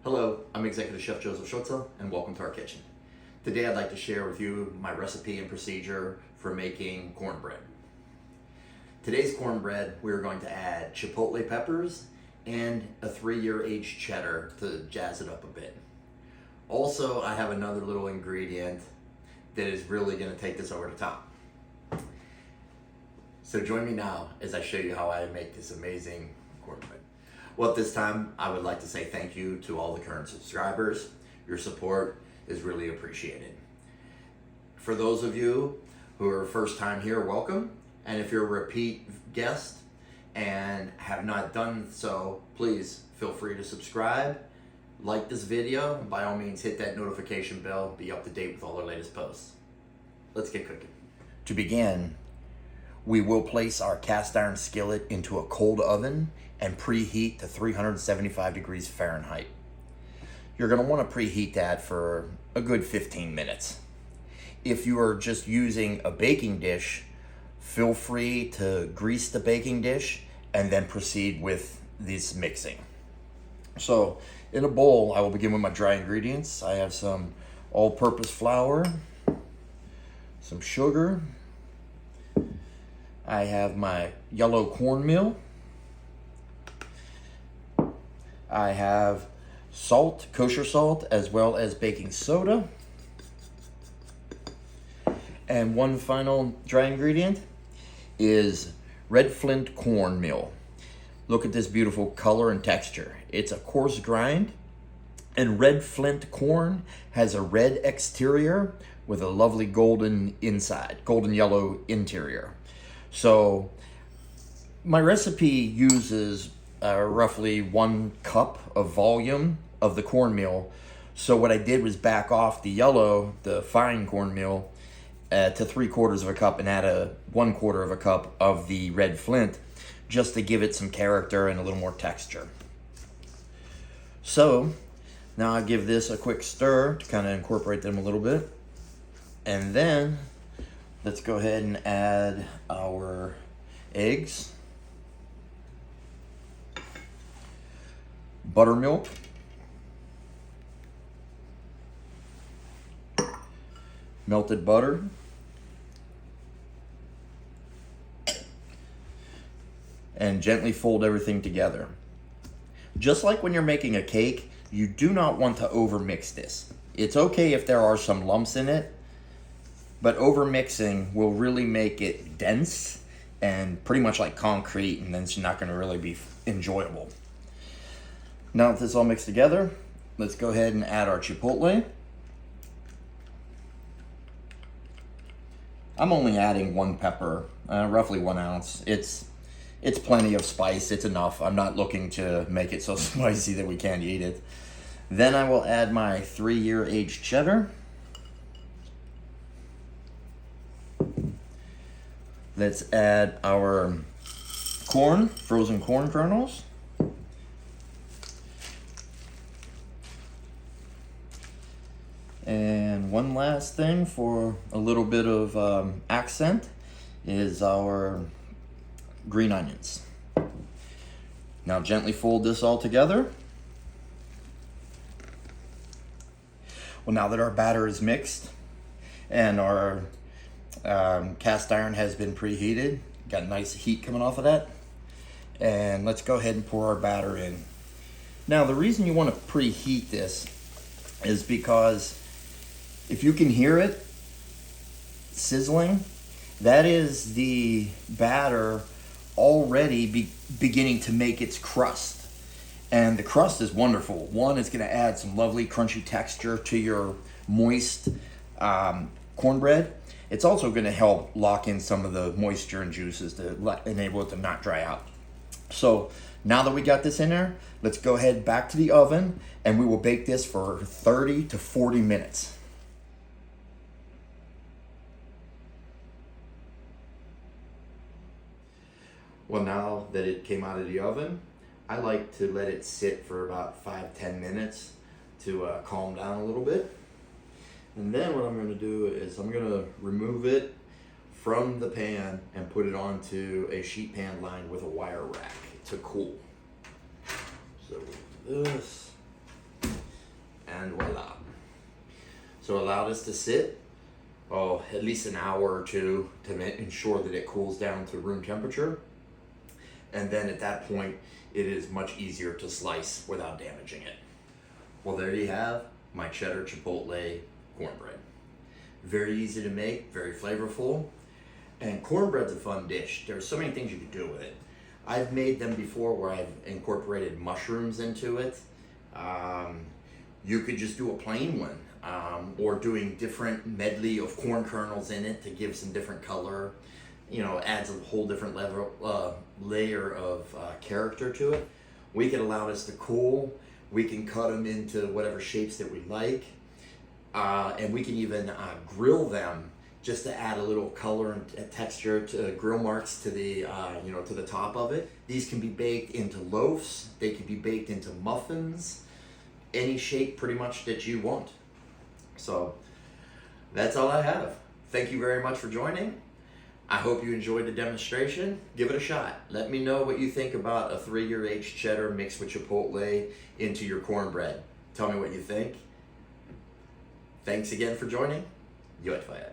Hello, I'm Executive Chef Joseph Schutzel, and welcome to our kitchen. Today I'd like to share with you my recipe and procedure for making cornbread. Today's cornbread, we're going to add Chipotle peppers and a 3-year aged cheddar to jazz it up a bit. Also, I have another little ingredient that is really going to take this over the top. So join me now as I show you how I make this amazing cornbread. Well, at this time, I would like to say thank you to all the current subscribers. Your support is really appreciated. For those of you who are first time here, welcome. And if you're a repeat guest and have not done so, please feel free to subscribe, like this video, and by all means hit that notification bell, be up to date with all our latest posts. Let's get cooking. To begin, we will place our cast iron skillet into a cold oven and preheat to 375 degrees Fahrenheit. You're going to want to preheat that for a good 15 minutes. If you are just using a baking dish, feel free to grease the baking dish and then proceed with this mixing. So in a bowl, I will begin with my dry ingredients. I have some all-purpose flour, some sugar. I have my yellow cornmeal. I have salt, kosher salt, as well as baking soda. And one final dry ingredient is red Flint Cornmeal. Look at this beautiful color and texture. It's a coarse grind, and red Flint corn has a red exterior with a lovely golden inside, golden yellow interior. So my recipe uses roughly 1 cup of volume of the cornmeal. So what I did was back off the yellow, the fine cornmeal, to 3/4 of a cup and add a 1/4 of a cup of the red Flint, just to give it some character and a little more texture. So now I give this a quick stir to kind of incorporate them a little bit. And then let's go ahead and add our eggs, buttermilk, melted butter, and gently fold everything together. Just like when you're making a cake, you do not want to overmix this. It's okay if there are some lumps in it, but overmixing will really make it dense and pretty much like concrete, and then it's not going to really be enjoyable. Now that this is all mixed together, let's go ahead and add our chipotle. I'm only adding 1 pepper, roughly 1 ounce. It's plenty of spice, it's enough. I'm not looking to make it so spicy that we can't eat it. Then I will add my 3-year aged cheddar. Let's add our corn, frozen corn kernels. And one last thing for a little bit of accent is our green onions. Now gently fold this all together. Well, now that our batter is mixed and our cast iron has been preheated, got nice heat coming off of that, and let's go ahead and pour our batter in. Now the reason you want to preheat this is because if you can hear it sizzling, that is the batter already beginning to make its crust. And the crust is wonderful. One, it's going to add some lovely crunchy texture to your moist cornbread. It's also going to help lock in some of the moisture and juices to enable it to not dry out. So now that we got this in there, let's go ahead back to the oven, and we will bake this for 30 to 40 minutes. Well, now that it came out of the oven, I like to let it sit for about 5-10 minutes to calm down a little bit. And then what I'm going to do is I'm going to remove it from the pan and put it onto a sheet pan lined with a wire rack to cool. So this. So allow this to sit, at least an hour or two to ensure that it cools down to room temperature. And then at that point, it is much easier to slice without damaging it. Well, there you have my cheddar chipotle cornbread. Very easy to make, very flavorful. And cornbread's a fun dish. There's so many things you can do with it. I've made them before where I've incorporated mushrooms into it. You could just do a plain one, or doing different medley of corn kernels in it to give some different color. You know, adds a whole different layer of character to it. We can allow this to cool. We can cut them into whatever shapes that we like. And we can even grill them just to add a little color and texture to grill marks to the to the top of it. These can be baked into loaves. They can be baked into muffins. Any shape pretty much that you want. So that's all I have. Thank you very much for joining. I hope you enjoyed the demonstration. Give it a shot. Let me know what you think about a 3-year aged cheddar mixed with chipotle into your cornbread. Tell me what you think. Thanks again for joining. Yoetfayet.